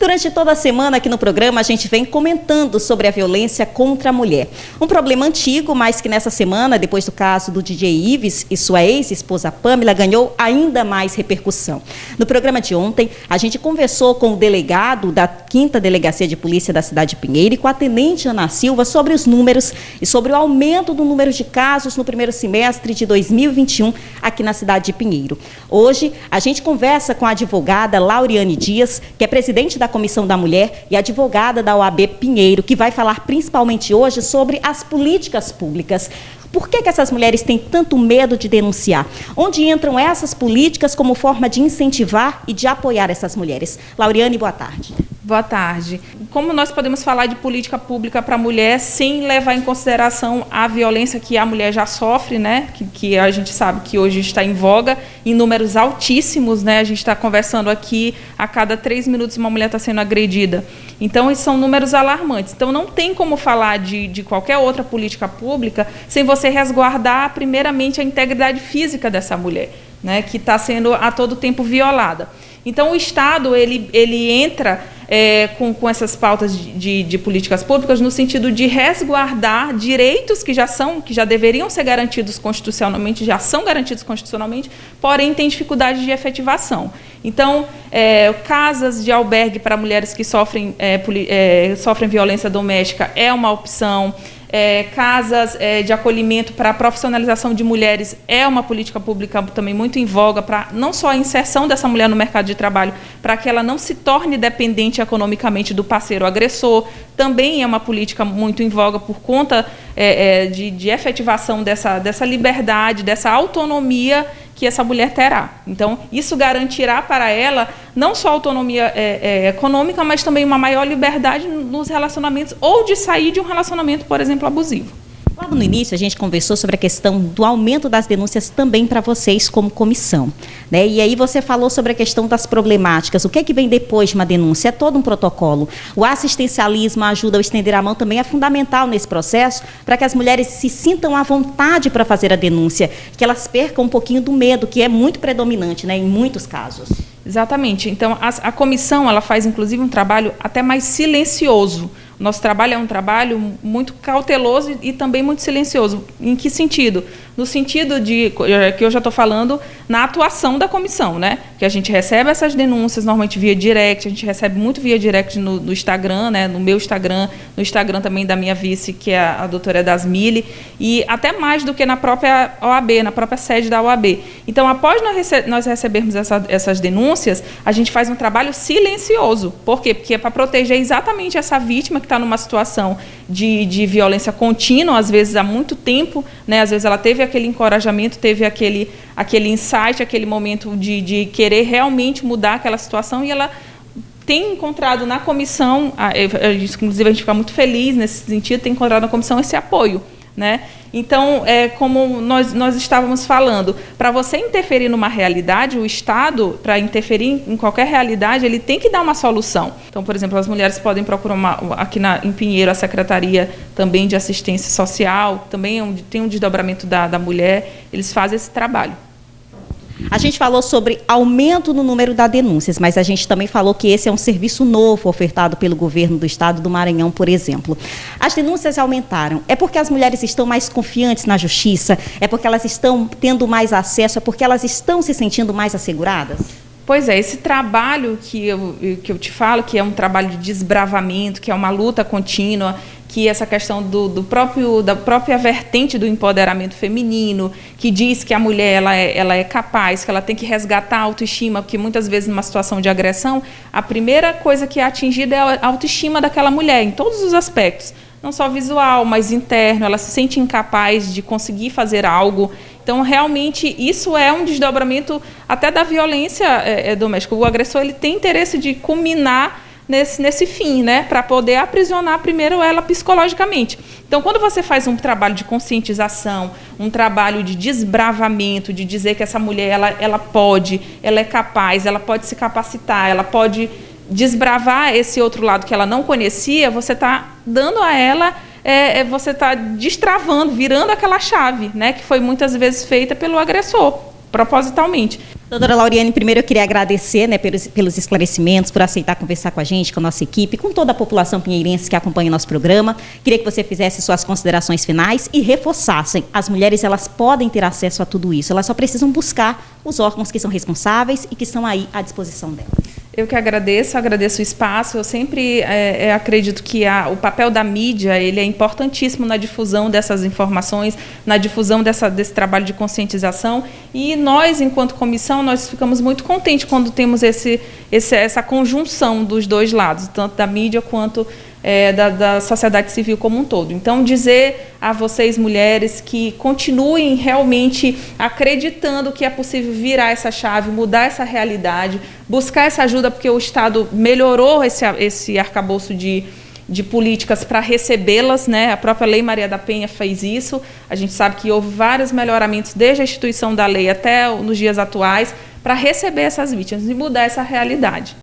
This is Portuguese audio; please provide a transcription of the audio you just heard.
Durante toda a semana aqui no programa, a gente vem comentando sobre a violência contra a mulher. Um problema antigo, mas que nessa semana, depois do caso do DJ Ives e sua ex-esposa Pamela, ganhou ainda mais repercussão. No programa de ontem, a gente conversou com o delegado da 5ª Delegacia de Polícia da cidade de Pinheiro e com a tenente Ana Silva sobre os números e sobre o aumento do número de casos no primeiro semestre de 2021 aqui na cidade de Pinheiro. Hoje, a gente conversa com a advogada Lauriane Dias, que é presidente da Comissão da Mulher e advogada da OAB Pinheiro, que vai falar principalmente hoje sobre as políticas públicas. Por que essas mulheres têm tanto medo de denunciar? Onde entram essas políticas como forma de incentivar e de apoiar essas mulheres? Lauriane, boa tarde. Boa tarde. Como nós podemos falar de política pública para a mulher sem levar em consideração a violência que a mulher já sofre, né? Que a gente sabe que hoje está em voga, em números altíssimos, né? A gente está conversando aqui, a cada 3 minutos uma mulher está sendo agredida. Então, esses são números alarmantes. Então, não tem como falar de qualquer outra política pública sem você resguardar, primeiramente, a integridade física dessa mulher, né? Que está sendo a todo tempo violada. Então, o Estado ele entra com essas pautas de políticas públicas no sentido de resguardar direitos que já deveriam ser garantidos constitucionalmente, já são garantidos constitucionalmente, porém tem dificuldade de efetivação. Então, casas de albergue para mulheres que sofrem violência doméstica é uma opção. Casas de acolhimento para a profissionalização de mulheres é uma política pública também muito em voga para não só a inserção dessa mulher no mercado de trabalho, para que ela não se torne dependente economicamente do parceiro agressor, também é uma política muito em voga por conta de efetivação dessa liberdade, dessa autonomia que essa mulher terá. Então, isso garantirá para ela não só autonomia econômica, mas também uma maior liberdade nos relacionamentos ou de sair de um relacionamento, por exemplo, abusivo. Logo no início, a gente conversou sobre a questão do aumento das denúncias também para vocês como comissão, né? E aí você falou sobre a questão das problemáticas. O que é que vem depois de uma denúncia? É todo um protocolo. O assistencialismo, a ajuda ao estender a mão também é fundamental nesse processo para que as mulheres se sintam à vontade para fazer a denúncia, que elas percam um pouquinho do medo, que é muito predominante, né, em muitos casos. Exatamente. Então, a comissão ela faz, inclusive, um trabalho até mais silencioso. O nosso trabalho é um trabalho muito cauteloso e também muito silencioso. Em que sentido? No sentido de, que eu já estou falando, na atuação da comissão, né? Que a gente recebe essas denúncias, normalmente via direct, a gente recebe muito via direct no Instagram, né? No meu Instagram, no Instagram também da minha vice, que é a doutora Edasmile, e até mais do que na própria OAB, na própria sede da OAB. Então, após nós recebermos essas denúncias, a gente faz um trabalho silencioso. Por quê? Porque é para proteger exatamente essa vítima que está numa situação de violência contínua, às vezes há muito tempo, né? Às vezes ela teve aquele encorajamento, teve aquele insight, aquele momento de querer realmente mudar aquela situação, e ela tem encontrado na comissão, inclusive a gente fica muito feliz nesse sentido, tem encontrado na comissão esse apoio, né? Então, como nós estávamos falando, para você interferir numa realidade, o Estado, para interferir em qualquer realidade, ele tem que dar uma solução. Então, por exemplo, as mulheres podem procurar aqui em Pinheiro a Secretaria também de Assistência Social, também tem um desdobramento da mulher, eles fazem esse trabalho. A gente falou sobre aumento no número das denúncias, mas a gente também falou que esse é um serviço novo ofertado pelo governo do estado do Maranhão, por exemplo. As denúncias aumentaram. É porque as mulheres estão mais confiantes na justiça? É porque elas estão tendo mais acesso? É porque elas estão se sentindo mais asseguradas? Pois é, esse trabalho que eu te falo, que é um trabalho de desbravamento, que é uma luta contínua, que essa questão da própria vertente do empoderamento feminino, que diz que a mulher ela é capaz, que ela tem que resgatar a autoestima, porque muitas vezes numa situação de agressão, a primeira coisa que é atingida é a autoestima daquela mulher, em todos os aspectos, não só visual, mas interno, ela se sente incapaz de conseguir fazer algo. Então, realmente, isso é um desdobramento até da violência doméstica. O agressor ele tem interesse de culminar nesse fim, né, para poder aprisionar primeiro ela psicologicamente. Então, quando você faz um trabalho de conscientização, um trabalho de desbravamento, de dizer que essa mulher ela pode, ela é capaz, ela pode se capacitar, ela pode desbravar esse outro lado que ela não conhecia, você está dando a ela, você está destravando, virando aquela chave, né, que foi muitas vezes feita pelo agressor. propositalmente. Doutora Lauriane, primeiro eu queria agradecer, né, pelos esclarecimentos, por aceitar conversar com a gente, com a nossa equipe, com toda a população pinheirense que acompanha o nosso programa. Queria que você fizesse suas considerações finais e reforçassem. As mulheres, elas podem ter acesso a tudo isso, elas só precisam buscar os órgãos que são responsáveis e que estão aí à disposição delas. Eu que agradeço o espaço. Eu sempre acredito que o papel da mídia ele é importantíssimo na difusão dessas informações, na difusão desse trabalho de conscientização. E nós, enquanto comissão, nós ficamos muito contentes quando temos essa conjunção dos dois lados, tanto da mídia quanto da sociedade civil como um todo. Então, dizer a vocês, mulheres, que continuem realmente acreditando que é possível virar essa chave, mudar essa realidade, buscar essa ajuda, porque o Estado melhorou esse arcabouço de políticas para recebê-las, né? A própria Lei Maria da Penha fez isso. A gente sabe que houve vários melhoramentos desde a instituição da lei até nos dias atuais para receber essas vítimas e mudar essa realidade.